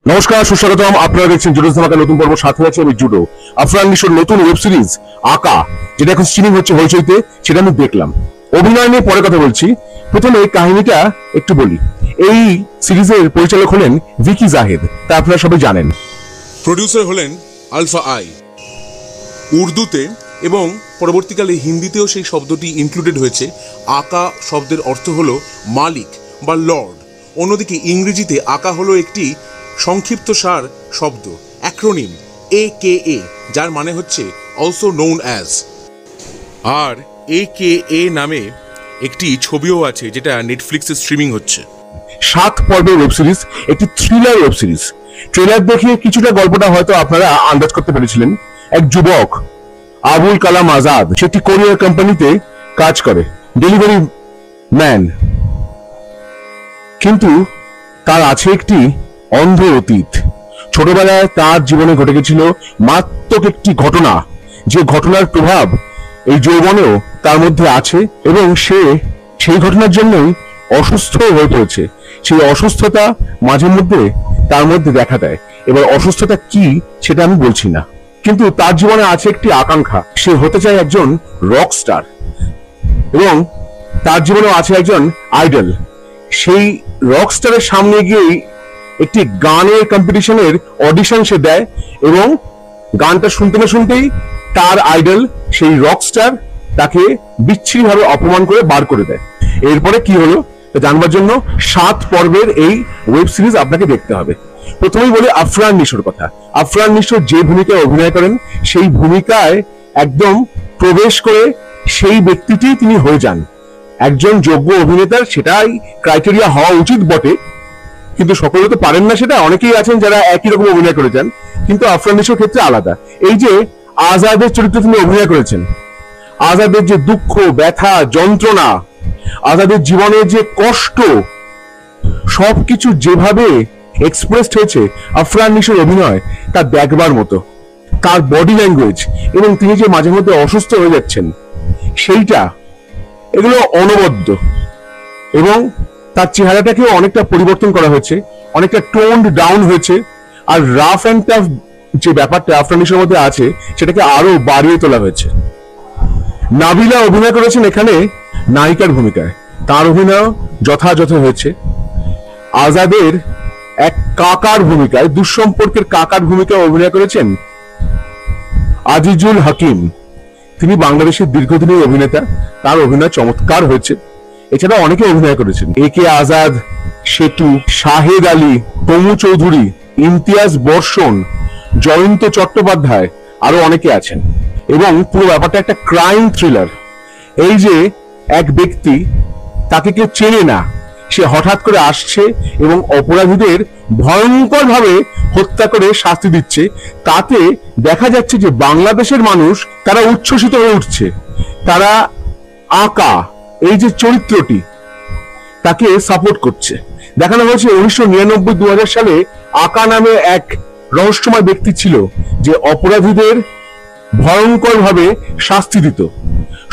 নমস্কার, সুস্বাগতম। আপনারা দেখছেন জুডো ধামাকা নতুন পর্ব। সাথে আছে আমি জুডো। আফরান নিশোর নতুন ওয়েব সিরিজ আকা, যেটা এখন স্ট্রিমিং হচ্ছে হইচইতে, সেটা আমি দেখলাম। অভিনয় নিয়ে পরে কথা বলছি, প্রথমে কাহিনীটা একটু বলি। এই সিরিজের পরিচালক হলেন ভিকি জাহেদ, তা আপনারা সবাই জানেন। প্রডিউসার হলেন আলফা আই। উর্দুতে এবং পরবর্তীকালে হিন্দিতেও সেই শব্দটি ইনক্লুডেড হয়েছে। আকা শব্দের অর্থ হলো মালিক বা লর্ড। অন্যদিকে ইংরেজিতে আকা হলো একটি সংক্ষিপ্তসার শব্দ, অ্যাক্রোনিম AKA, যার মানে হচ্ছে অলসো নোন অ্যাজ। আর AKA নামে একটি ছবিও আছে, যেটা নেটফ্লিক্সে স্ট্রিমিং হচ্ছে। 7 পর্বের ওয়েব সিরিজ, একটি থ্রিলার ওয়েব সিরিজ। ট্রেলার দেখে কিছুটা গল্পটা হয়তো আপনারা আন্দাজ করতে পেরেছিলেন। এক যুবক আবুল কালাম আজাদ, সে একটি কোরিয়ার কোম্পানিতে কাজ করে, ডেলিভারি ম্যান। কিন্তু তার আছে একটি অন্ধ অতীত। ছোটবেলায় তার জীবনে ঘটে গেছিল মারাত্মক একটি ঘটনা, যে ঘটনার প্রভাব এই যৌবনেও তার মধ্যে আছে, এবং সে সেই ঘটনার জন্যই অসুস্থ হয়ে পড়েছে। সেই অসুস্থতা মাঝে মধ্যে তার মধ্যে দেখা দেয়। এবার অসুস্থতা কি সেটা আমি বলছি না, কিন্তু তার জীবনে আছে একটি আকাঙ্ক্ষা। সে হতে চায় একজন রক স্টার, এবং তার জীবনেও আছে একজন আইডল। সেই রক স্টারের সামনে গিয়েই একটি গানের কম্পিটিশনের অডিশন সে দেয়, এবং গানটা শুনতে না শুনতেই তার আইডল সেই রক স্টার তাকে বিচ্ছিরিভাবে অপমান করে বার করে দেয়। এরপরে কি হলো জানবার জন্য 7 পর্বের এই ওয়েব সিরিজ আপনাকে দেখতে হবে। প্রথমেই বলি আফরান নিশোর কথা। আফরান নিশো যে ভূমিকায় অভিনয় করেন, সেই ভূমিকায় একদম প্রবেশ করে সেই ব্যক্তিটি তিনি হয়ে যান একজন যোগ্য অভিনেতার। সেটাই ক্রাইটেরিয়া হওয়া উচিত বটে, কিন্তু সকলে তো পারেন না সেটা। অনেকেই আছেন যারা একই রকম অভিনয় করেছেন, কিন্তু আফরান নিশোর ক্ষেত্রে আলাদা। এই যে আজাদের চরিত্রে তিনি অভিনয় করেছেন, আজাদের যে দুঃখ, ব্যথা, যন্ত্রণা, আজাদের জীবনের যে কষ্ট, সবকিছু যেভাবে এক্সপ্রেসড হয়েছে আফরান নিশোর অভিনয়, তা দেখবার মতো। তার বডি ল্যাঙ্গুয়েজ, এবং তিনি যে মাঝে মধ্যে অসুস্থ হয়ে যাচ্ছেন সেইটা, এগুলো অনবদ্য। এবং তার চেহারাটাকেও অনেকটা পরিবর্তন করা হয়েছে, অনেকটা টোনড ডাউন হয়েছে। আর রাফ অ্যান্ড টাফ যে ব্যাপারটা আফরান নিশোর মধ্যে আছে, সেটাকে আরো বাড়িয়ে তোলা হয়েছে। নাবিলা অভিনয় করেছেন এখানে নায়িকার ভূমিকায়, তার অভিনয় যথাযথ হয়েছে। আজাদের এক কাকার ভূমিকায়, দুঃসম্পর্কের কাকার ভূমিকায় অভিনয় করেছেন আজিজুল হাকিম। তিনি বাংলাদেশের দীর্ঘদিনের অভিনেতা, তার অভিনয় চমৎকার হয়েছে। এছাড়া অনেকে অভিনয় করেছেন, AK আজাদ, সেতু, শাহেদ আলী, তমু চৌধুরী, ইমতিয়াজ বর্ষণ, জয়ন্ত চট্টোপাধ্যায়, আরো অনেকে আছেন। এবং পুরো ব্যাপারটা একটা ক্রাইম থ্রিলার। এই যে এক ব্যক্তি, তাকে কেউ চেনে না, সে হঠাৎ করে আসছে এবং অপরাধীদের ভয়ঙ্কর ভাবে হত্যা করে শাস্তি দিচ্ছে। তাতে দেখা যাচ্ছে যে বাংলাদেশের মানুষ তারা উচ্ছ্বসিত হয়ে উঠছে। তারা আকা, এই যে চরিত্রটি, তাকে সাপোর্ট করছে। দেখানো হয়েছে 1999-2000 সালে আকা নামে এক রহস্যময় ব্যক্তি ছিল, যে অপরাধীদের ভয়ঙ্কর ভাবে শাস্তি দিত।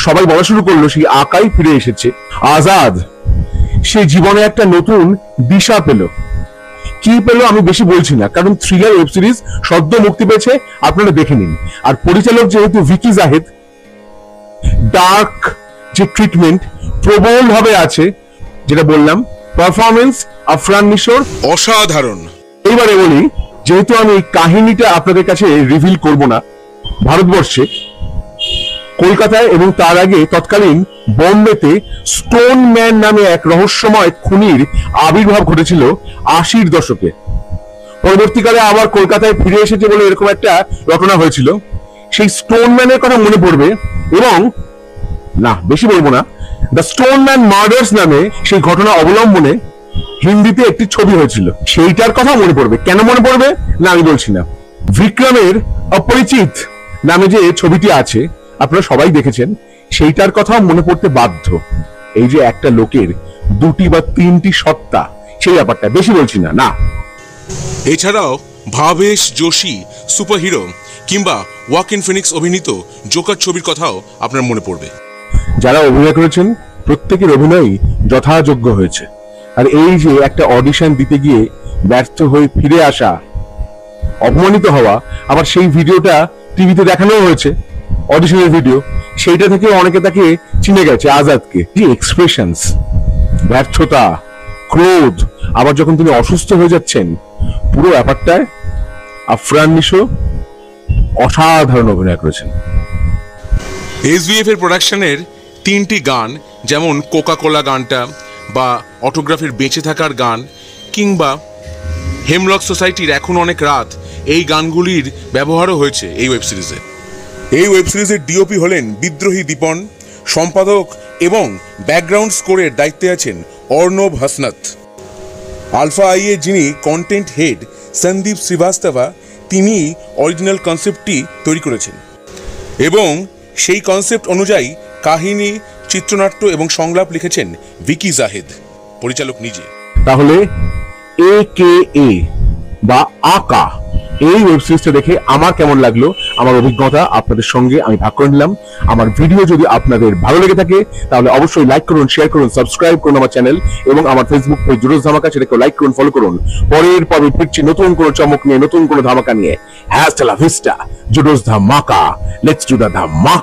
সবাই বলা শুরু করলো সেই আকাই ফিরে এসেছে। আজাদ সে জীবনে একটা নতুন দিশা পেল। কি পেল আমি বেশি বলছি না, কারণ থ্রিলার ওয়েব সিরিজ সদ্য মুক্তি পেয়েছে, আপনারা দেখে নিন। আর পরিচালক যেহেতু ভিকি জাহেদ, ডার্ক যে ট্রিটমেন্ট প্রবল ভাবে আছে, যেটা বললাম, পারফরমেন্স আফরান নিশোর অসাধারণ। এইবারে বলি, যেহেতু আমি কাহিনীটা আপনাদের কাছে রিভিল করব না, ভারতবর্ষে কলকাতায় এবং তার আগে তৎকালীন বোম্বেতে স্টোন ম্যান নামে এক রহস্যময় খুনির আবির্ভাব ঘটেছিল 80-র দশকে। পরবর্তীকালে আবার কলকাতায় ফিরে এসেছে বলে এরকম একটা ঘটনা হয়েছিল। সেই স্টোন ম্যানের কথা মনে পড়বে, এবং না বেশি বলবো না, দ্য স্টোন ম্যান মার্ডার্স নামে সেই ঘটনা অবলম্বনে হিন্দিতে একটি ছবি হয়েছিল, সেইটার কথা মনে পড়বে। কেন মনে পড়বে না আমি বলছি না। বিক্রমের অপরিচিত নামে যে ছবিটি আছে, আপনারা সবাই দেখেছেন, সেইটার কথা মনে পড়তে বাধ্য। এই যে একটা লোকের 2টি বা 3টি সত্তা, সেই ব্যাপারটা বেশি বলছি না। না, এছাড়াও ভাবেশ যোশী সুপারহিরো কিংবা ওয়াকিন ফিনিক্স অভিনীত জোকার ছবির কথাও আপনার মনে পড়বে। যারা অভিনয় করেছেন প্রত্যেকের অভিনয়ই যথাযোগ্য হয়েছে। আর এই যে একটা অডিশন দিতে গিয়ে ব্যর্থ হয়ে ফিরে আসা, অপমানিত হওয়া, আবার সেই ভিডিওটা টিভিতে দেখানো হয়েছে, অডিশনের ভিডিও, সেইটা থেকে অনেকে তাকে চিনে গেছে, আজাদকে। যে এক্সপ্রেশনস, ব্যর্থতা, ক্রোধ, আবার যখন তিনি অসুস্থ হয়ে যাচ্ছেন, পুরো ব্যাপারটায় আফরান নিশো অসাধারণ অভিনয় করেছেন। এসবিএফ এর প্রোডাকশনের 3টি গান, যেমন কোকা কোলা গানটা, বা অটোগ্রাফের বেঁচে থাকার গান, কিংবা হেমলক সোসাইটির এখন অনেক রাত, এই গানগুলির ব্যবহারও হয়েছে এই ওয়েব সিরিজে। এই ওয়েব সিরিজের ডিওপি হলেন বিদ্রোহী দীপন, সম্পাদক এবং ব্যাকগ্রাউন্ড স্কোরের দায়িত্বে আছেন অর্ণব হাসনাত। আলফা আই এর যিনি কন্টেন্ট হেড সন্দীপ শ্রীবাস্তবা, তিনি অরিজিনাল কনসেপ্টটি তৈরি করেছেন এবং সেই কনসেপ্ট অনুযায়ী কাহিনী, চিত্রনাট্য এবং সংলাপ লিখেছেন ভিকি জাহেদ, পরিচালক নিজে। তাহলে AKA বা আকা, এই ওয়েব সিরিজটা দেখে আমার কেমন লাগলো, আমার অভিজ্ঞতা আপনাদের সঙ্গে আমি ভাগ করে নিলাম। আমার ভিডিও যদি আপনাদের ভালো লেগে থাকে তাহলে অবশ্যই লাইক করুন, শেয়ার করুন, সাবস্ক্রাইব করুন আমার চ্যানেল এবং আমার ফেসবুক পেজ জুডোস ধামাকা, সেটাকে লাইক করুন, ফলো করুন। পরের পর্বে ফিরছি নতুন কোনো চমক নিয়ে, নতুন কোনো ধামাকা নিয়ে। হ্যাস্টালা ভিস্টা, জুডোস ধামাকা, লেটস ডু দ্য ধামাকা।